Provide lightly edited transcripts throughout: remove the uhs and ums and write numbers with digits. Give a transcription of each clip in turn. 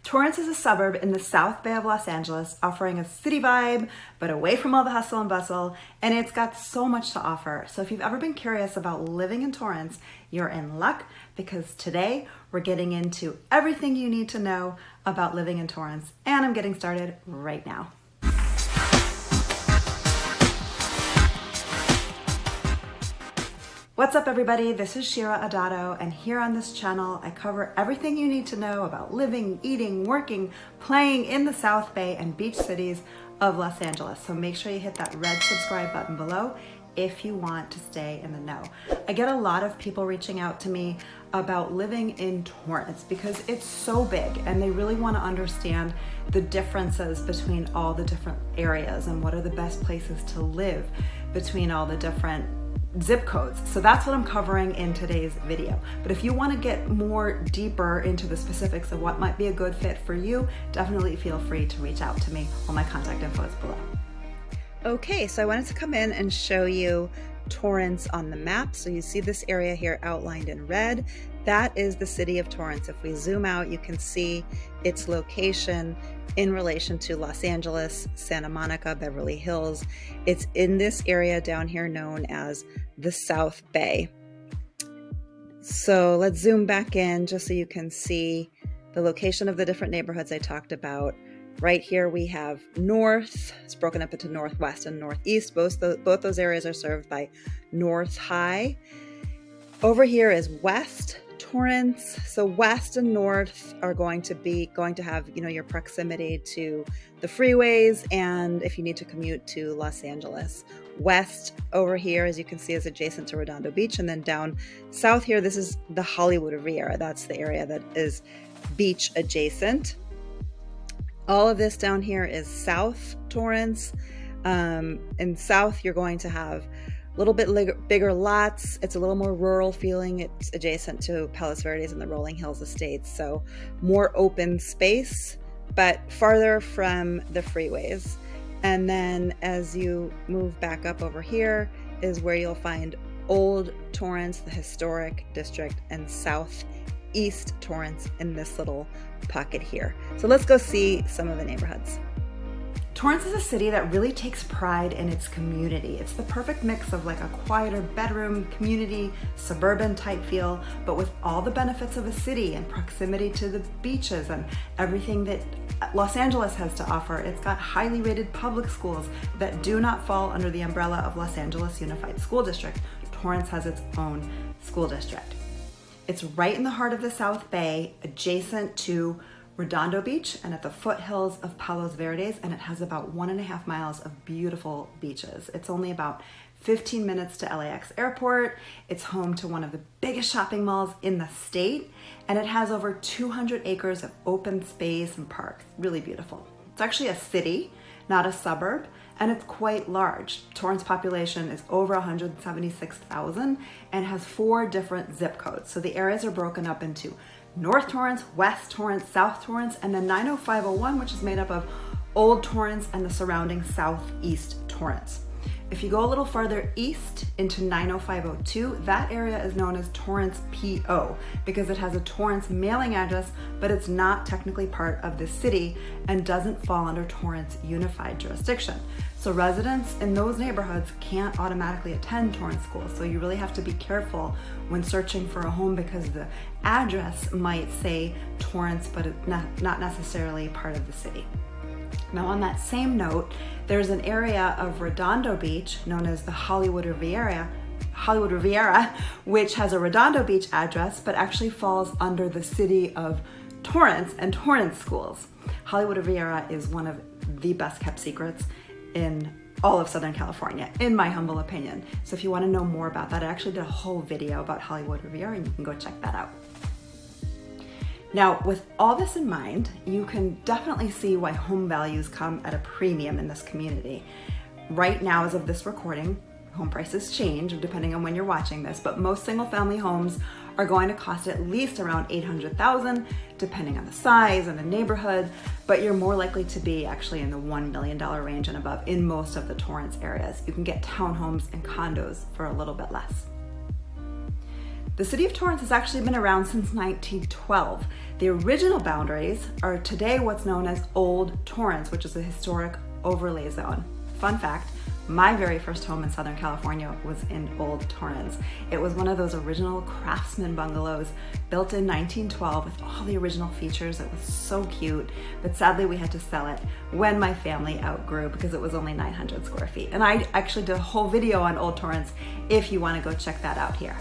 Torrance is a suburb in the South Bay of Los Angeles, offering a city vibe, but away from all the hustle and bustle, and it's got so much to offer. So if you've ever been curious about living in Torrance, you're in luck, because today we're getting into everything you need to know about living in Torrance, and I'm getting started right now. What's up everybody, this is Shira Adatto, and here on this channel I cover everything you need to know about living, eating, working, playing in the South Bay and beach cities of Los Angeles. So make sure you hit that red subscribe button below if you want to stay in the know. I get a lot of people reaching out to me about living in Torrance because it's so big and they really want to understand the differences between all the different areas and what are the best places to live between all the different zip codes. So that's what I'm covering in today's video. But if you want to get more deeper into the specifics of what might be a good fit for you, definitely feel free to reach out to me. All my contact info is below. Okay, so I wanted to come in and show you Torrance on the map. So you see this area here outlined in red. That is the city of Torrance. If we zoom out, you can see its location in relation to Los Angeles, Santa Monica, Beverly Hills. It's in this area down here known as the South Bay. So let's zoom back in just so you can see the location of the different neighborhoods I talked about. Right here we have north. It's broken up into northwest and northeast. Both those areas are served by North High. Over here is west Torrance. So west and north are going to have, your proximity to the freeways, and if you need to commute to Los Angeles. West over here, as you can see, is adjacent to Redondo Beach, and then down south here, this is the Hollywood Riviera. That's the area that is beach adjacent. All of this down here is South Torrance. In south, you're going to have a little bit bigger lots. It's a little more rural feeling. It's adjacent to Palos Verdes and the Rolling Hills Estates. So more open space, but farther from the freeways. And then as you move back up over here is where you'll find Old Torrance, the historic district, and Southeast Torrance in this little pocket here. So let's go see some of the neighborhoods. Torrance is a city that really takes pride in its community. It's the perfect mix of like a quieter bedroom community, suburban type feel, but with all the benefits of a city and proximity to the beaches and everything that Los Angeles has to offer. It's got highly rated public schools that do not fall under the umbrella of Los Angeles Unified School District. Torrance has its own school district. It's right in the heart of the South Bay, adjacent to Redondo Beach and at the foothills of Palos Verdes, and it has about 1.5 miles of beautiful beaches. It's only about 15 minutes to LAX airport. It's home to one of the biggest shopping malls in the state, and it has over 200 acres of open space and parks. Really beautiful. It's actually a city, not a suburb, and it's quite large. Torrance population is over 176,000 and has 4 different zip codes. So the areas are broken up into North Torrance, West Torrance, South Torrance, and then 90501, which is made up of Old Torrance and the surrounding Southeast Torrance. If you go a little farther east into 90502, that area is known as Torrance PO because it has a Torrance mailing address, but it's not technically part of the city and doesn't fall under Torrance Unified Jurisdiction. So residents in those neighborhoods can't automatically attend Torrance schools. So you really have to be careful when searching for a home because the address might say Torrance, but it's not necessarily part of the city. Now on that same note, there's an area of Redondo Beach known as the Hollywood Riviera, which has a Redondo Beach address, but actually falls under the city of Torrance and Torrance schools. Hollywood Riviera is one of the best kept secrets in all of Southern California, in my humble opinion. So if you want to know more about that, I actually did a whole video about Hollywood Riviera and you can go check that out. Now, with all this in mind, you can definitely see why home values come at a premium in this community. Right now, as of this recording, home prices change depending on when you're watching this, but most single-family homes are going to cost at least around $800,000, depending on the size and the neighborhood, but you're more likely to be actually in the $1 million range and above in most of the Torrance areas. You can get townhomes and condos for a little bit less. The city of Torrance has actually been around since 1912. The original boundaries are today what's known as Old Torrance, which is a historic overlay zone. Fun fact, my very first home in Southern California was in Old Torrance. It was one of those original craftsman bungalows built in 1912 with all the original features. It was so cute, but sadly we had to sell it when my family outgrew because it was only 900 square feet. And I actually did a whole video on Old Torrance if you want to go check that out here.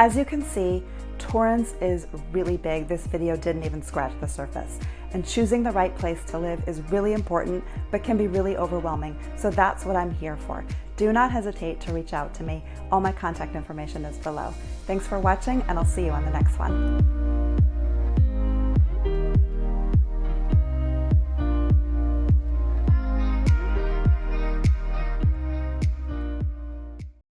As you can see, Torrance is really big. This video didn't even scratch the surface. And choosing the right place to live is really important, but can be really overwhelming. So that's what I'm here for. Do not hesitate to reach out to me. All my contact information is below. Thanks for watching, and I'll see you on the next one.